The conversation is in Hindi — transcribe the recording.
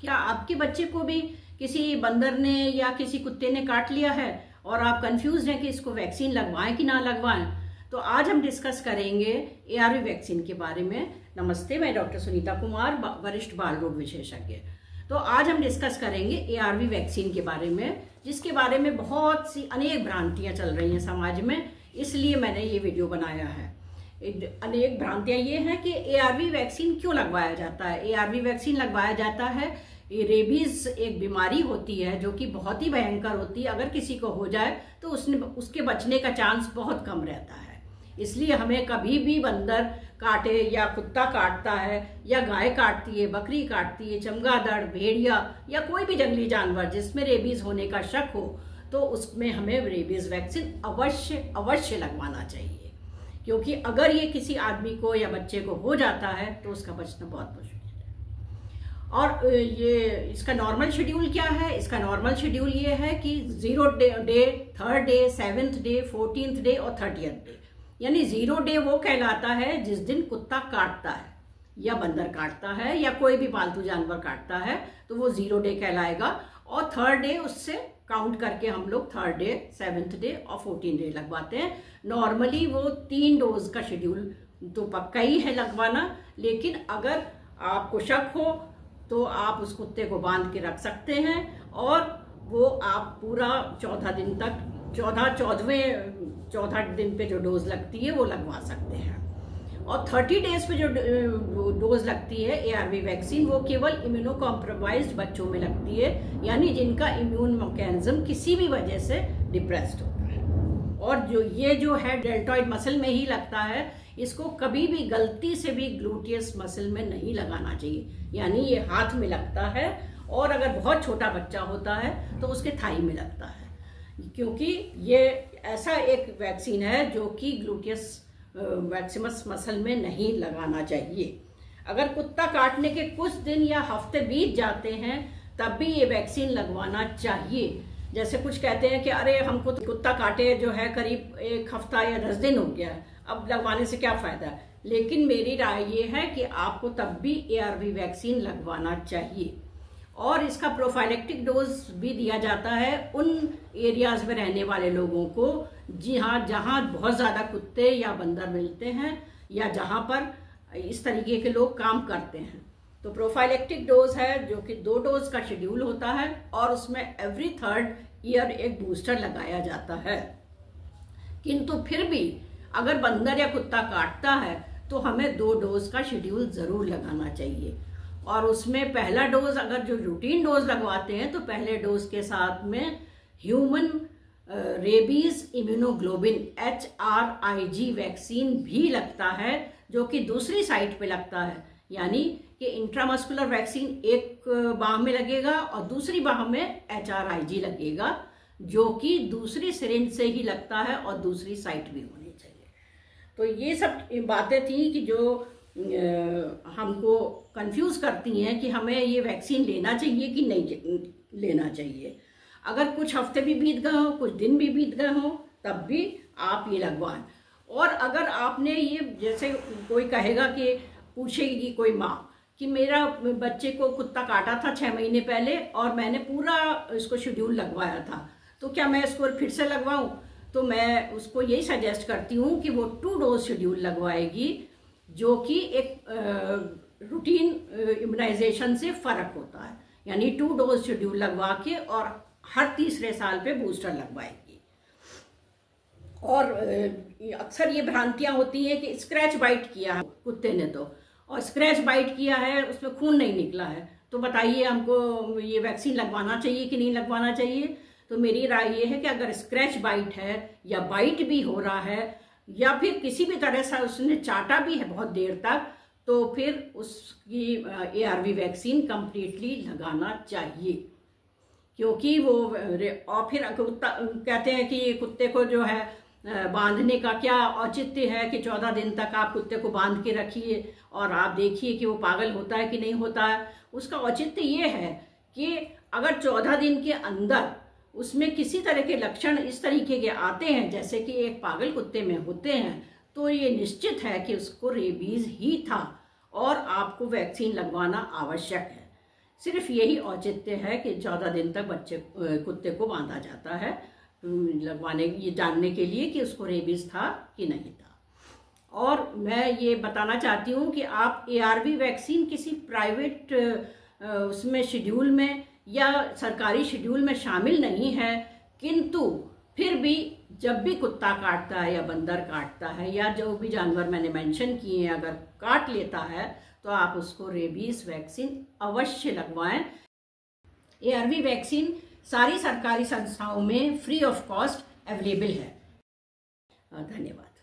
क्या आपके बच्चे को भी किसी बंदर ने या किसी कुत्ते ने काट लिया है और आप कंफ्यूज हैं कि इसको वैक्सीन लगवाएं कि ना लगवाएं? तो आज हम डिस्कस करेंगे एआरवी वैक्सीन के बारे में। नमस्ते, मैं डॉक्टर सुनीता कुमार, वरिष्ठ बाल रोग विशेषज्ञ। तो आज हम डिस्कस करेंगे एआरवी वैक्सीन के बारे में, जिसके बारे में बहुत सी अनेक भ्रांतियां चल रही हैं समाज में, इसलिए मैंने ये वीडियो बनाया है। अनेक भ्रांतियां ये हैं कि एआरवी वैक्सीन क्यों लगवाया जाता है। एआरवी वैक्सीन लगवाया जाता है, ये रेबीज एक बीमारी होती है जो कि बहुत ही भयंकर होती है। अगर किसी को हो जाए तो उसके बचने का चांस बहुत कम रहता है। इसलिए हमें कभी भी बंदर काटे या कुत्ता काटता है या गाय काटती है, बकरी काटती है, चमगादड़, भेड़िया या कोई भी जंगली जानवर जिसमें रेबीज होने का शक हो, तो उसमें हमें रेबीज वैक्सीन अवश्य लगवाना चाहिए। क्योंकि अगर ये किसी आदमी को या बच्चे को हो जाता है तो उसका बचना बहुत मुश्किल है। और ये इसका नॉर्मल शेड्यूल क्या है? इसका नॉर्मल शेड्यूल ये है कि 0 day, 3rd day, 7th day, 14th day और 30th डे। यानी 0 डे वो कहलाता है जिस दिन कुत्ता काटता है या बंदर काटता है या कोई भी पालतू जानवर काटता है, तो वो 0 डे कहलाएगा। और 3rd डे उससे काउंट करके हम लोग 3rd डे, 7th डे और 14th डे लगवाते हैं। नॉर्मली वो 3 डोज का शेड्यूल तो पक्का ही है लगवाना, लेकिन अगर आपको शक हो तो आप उस कुत्ते को बांध के रख सकते हैं और वो आप पूरा 14 दिन तक 14 दिन पे जो डोज लगती है वो लगवा सकते हैं। और 30 डेज पे जो डोज लगती है एआरवी वैक्सीन, वो केवल इम्यूनो कॉम्प्रोमाइज्ड बच्चों में लगती है, यानी जिनका इम्यून मैकेनिज्म किसी भी वजह से डिप्रेस्ड होता है। और जो है डेल्टॉइड मसल में ही लगता है। इसको कभी भी गलती से भी ग्लूटियस मसल में नहीं लगाना चाहिए, यानी ये हाथ में लगता है। और अगर बहुत छोटा बच्चा होता है तो उसके थाई में लगता है, क्योंकि ये ऐसा एक वैक्सीन है जो कि ग्लूटियस मैक्सिमस मसल में नहीं लगाना चाहिए। अगर कुत्ता काटने के कुछ दिन या हफ्ते बीत जाते हैं तब भी ये वैक्सीन लगवाना चाहिए। जैसे कुछ कहते हैं कि अरे हमको तो कुत्ता काटे जो है करीब 1 हफ्ता या 10 दिन हो गया है, अब लगवाने से क्या फायदा है। लेकिन मेरी राय ये है कि आपको तब भी एआरवी वैक्सीन लगवाना चाहिए। और इसका प्रोफाइलेक्टिक डोज भी दिया जाता है उन एरियाज में रहने वाले लोगों को, जी हाँ, जहाँ बहुत ज़्यादा कुत्ते या बंदर मिलते हैं या जहाँ पर इस तरीके के लोग काम करते हैं। तो प्रोफाइलेक्टिक डोज है जो कि 2 डोज का शेड्यूल होता है और उसमें एवरी 3rd ईयर एक बूस्टर लगाया जाता है। किंतु फिर भी अगर बंदर या कुत्ता काटता है तो हमें 2 डोज का शेड्यूल ज़रूर लगाना चाहिए। और उसमें पहला डोज, अगर जो रूटीन डोज लगवाते हैं तो पहले डोज के साथ में human rabies immunoglobulin HRIG vaccine भी लगता है, जो कि दूसरी साइट पे लगता है। यानी कि इंट्रामस्कुलर वैक्सीन एक बाह में लगेगा और दूसरी बाह में HRIG लगेगा, जो कि दूसरी सिरिंज से ही लगता है और दूसरी साइट भी होनी चाहिए। तो ये सब बातें थी कि जो हमको कंफ्यूज करती हैं कि हमें ये वैक्सीन लेना चाहिए कि नहीं लेना चाहिए। अगर कुछ हफ्ते भी बीत गए हों, कुछ दिन भी बीत गए हों, तब भी आप ये लगवाएं। और अगर आपने ये, जैसे कोई कहेगा कि पूछेगी कोई माँ कि मेरा बच्चे को कुत्ता काटा था 6 महीने पहले और मैंने पूरा इसको शेड्यूल लगवाया था, तो क्या मैं इसको फिर से लगवाऊं? तो मैं उसको यही सजेस्ट करती हूँ कि वो 2 डोज शेड्यूल लगवाएगी, जो कि एक रूटीन इम्यूनाइजेशन से फर्क होता है। यानी 2 डोज शेड्यूल लगवा के और हर तीसरे साल पे बूस्टर लगवाएगी। और अक्सर ये भ्रांतियां होती हैं कि स्क्रैच बाइट किया है कुत्ते ने, तो और स्क्रैच बाइट किया है उसमें खून नहीं निकला है, तो बताइए हमको ये वैक्सीन लगवाना चाहिए कि नहीं लगवाना चाहिए। तो मेरी राय ये है कि अगर स्क्रैच बाइट है या बाइट भी हो रहा है या फिर किसी भी तरह से उसने चाटा भी है बहुत देर तक, तो फिर उसकी एआरवी वैक्सीन कंप्लीटली लगाना चाहिए। क्योंकि वो, और फिर कहते हैं कि कुत्ते को जो है बांधने का क्या औचित्य है कि 14 दिन तक आप कुत्ते को बांध के रखिए और आप देखिए कि वो पागल होता है कि नहीं होता है। उसका औचित्य ये है कि अगर 14 दिन के अंदर उसमें किसी तरह के लक्षण इस तरीके के आते हैं जैसे कि एक पागल कुत्ते में होते हैं, तो ये निश्चित है कि उसको रेबीज ही था और आपको वैक्सीन लगवाना आवश्यक है। सिर्फ यही औचित्य है कि 14 दिन तक कुत्ते को बांधा जाता है लगवाने, ये जानने के लिए कि उसको रेबीज था कि नहीं था। और मैं ये बताना चाहती हूँ कि आप ARV वैक्सीन किसी प्राइवेट उसमें शेड्यूल में या सरकारी शेड्यूल में शामिल नहीं है, किंतु फिर भी जब भी कुत्ता काटता है या बंदर काटता है या जो भी जानवर मैंने मेंशन किए हैं अगर काट लेता है तो आप उसको रेबीज वैक्सीन अवश्य लगवाएं। ARV वैक्सीन सारी सरकारी संस्थाओं में फ्री ऑफ कॉस्ट अवेलेबल है। धन्यवाद।